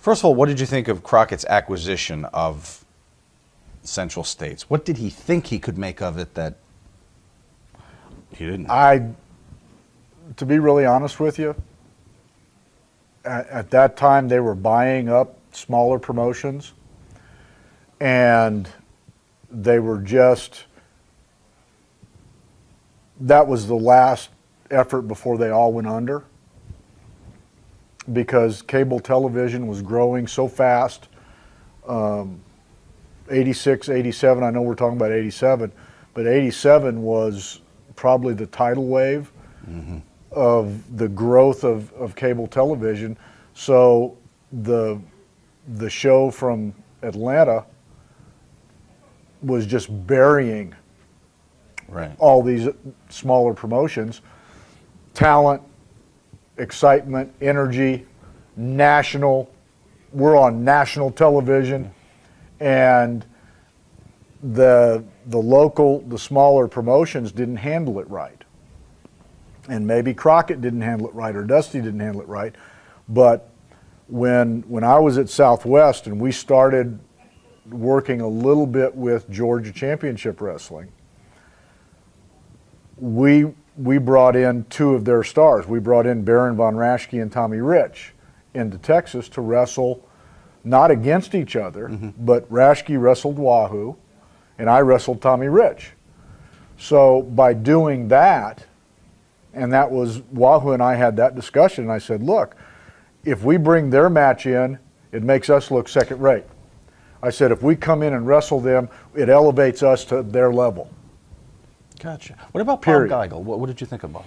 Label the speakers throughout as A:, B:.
A: First of all, what did you think of Crockett's acquisition of Central States? What did he think he could make of it that he didn't?
B: To be really honest with you, at that time they were buying up smaller promotions, and they were just, that was the last effort before they all went under, because cable television was growing so fast. 86, 87, I know we're talking about 87, but 87 was probably the tidal wave of the growth of cable television. So the show from Atlanta was just burying all these smaller promotions. Talent, excitement, energy, national. We're on national television, and the local, the smaller promotions didn't handle it right. And maybe Crockett didn't handle it right, or Dusty didn't handle it right. But when I was at Southwest and we started working a little bit with Georgia Championship Wrestling, we brought in two of their stars. We brought in Baron Von Raschke and Tommy Rich into Texas to wrestle, not against each other, but Raschke wrestled Wahoo, and I wrestled Tommy Rich. So by doing that, and that was, Wahoo and I had that discussion, and I said, look, if we bring their match in, it makes us look second rate. I said, if we come in and wrestle them, it elevates us to their level.
A: Gotcha. What about Bob Geigel? What did you think of Bob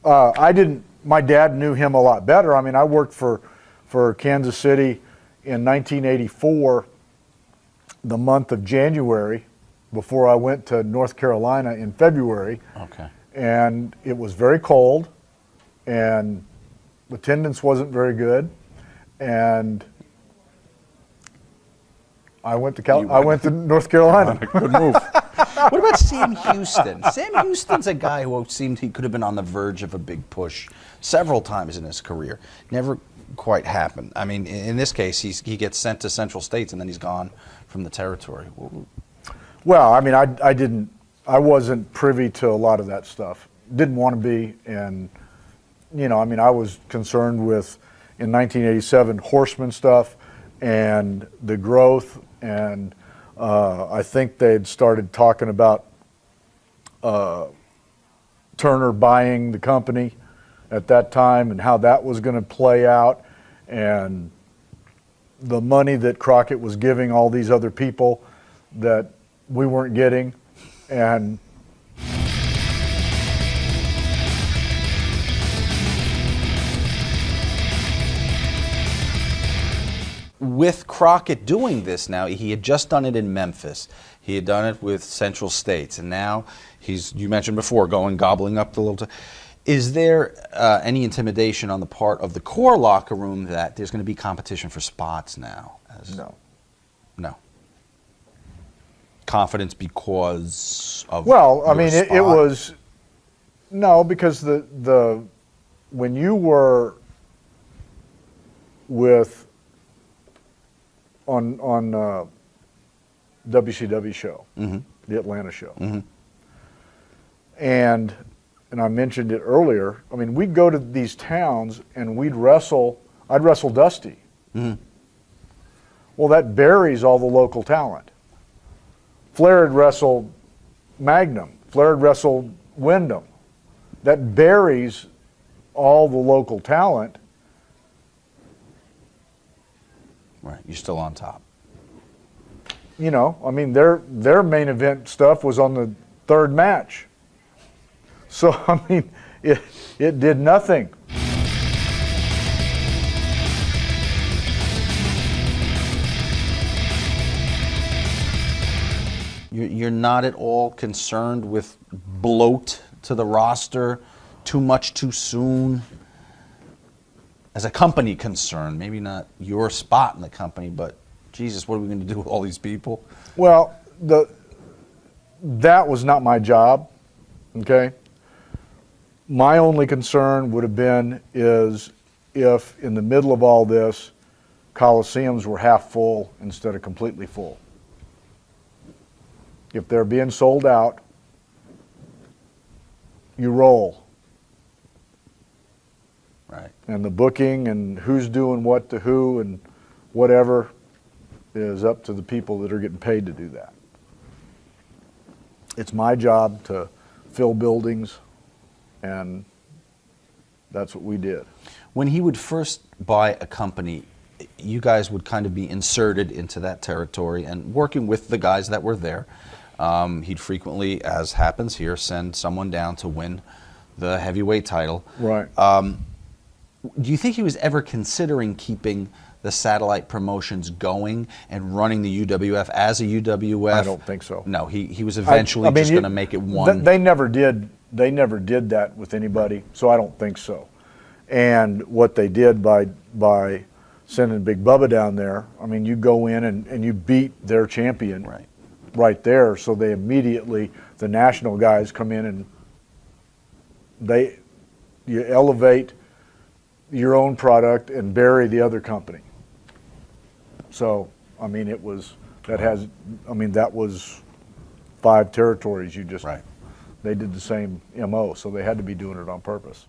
A: Geigel?
B: My dad knew him a lot better. I mean, I worked for Kansas City in 1984, the month of January, before I went to North Carolina in February.
A: Okay.
B: And it was very cold, and attendance wasn't very good, and I went to North Carolina.
A: Good move. What about Sam Houston? Sam Houston's a guy who seemed he could have been on the verge of a big push several times in his career. Never quite happened. I mean, in this case, he gets sent to Central States and then he's gone from the territory.
B: Well, I mean, I wasn't privy to a lot of that stuff. Didn't want to be, and I mean, I was concerned with, in 1987, Horseman stuff and the growth, and I think they'd started talking about Turner buying the company at that time and how that was going to play out, and the money that Crockett was giving all these other people that we weren't getting. And
A: with Crockett doing this now, he had just done it in Memphis. He had done it with Central States, and now you mentioned before, gobbling up the little. Is there any intimidation on the part of the core locker room that there's going to be competition for spots now?
B: No.
A: No. Confidence because of
B: I mean, it was, no, because the when you were with on WCW show, the Atlanta show, and I mentioned it earlier, I mean, we'd go to these towns and I'd wrestle Dusty. Well, that buries all the local talent. Flair had wrestled Magnum. Flair had wrestled Wyndham. That buries all the local talent.
A: Right, you're still on top.
B: I mean, their main event stuff was on the third match. So, I mean, it did nothing.
A: You're not at all concerned with bloat to the roster, too much too soon? As a company concern, maybe not your spot in the company, but Jesus, what are we going to do with all these people?
B: Well, that was not my job, okay? My only concern would have been is if in the middle of all this, coliseums were half full instead of completely full. If they're being sold out, you roll.
A: Right.
B: And the booking and who's doing what to who and whatever is up to the people that are getting paid to do that. It's my job to fill buildings, and that's what we did.
A: When he would first buy a company, you guys would kind of be inserted into that territory and working with the guys that were there. He'd frequently, as happens here, send someone down to win the heavyweight title.
B: Right.
A: Do you think he was ever considering keeping the satellite promotions going and running the UWF as a UWF?
B: I don't think so.
A: No, he was eventually just going to make it one.
B: They never did. They never did that with anybody, so I don't think so. And what they did by sending Big Bubba down there, I mean, you go in and you beat their champion right there, so they immediately, the national guys come in and you elevate your own product and bury the other company. So, I mean, that was 5 territories you just, they did the same MO, so they had to be doing it on purpose.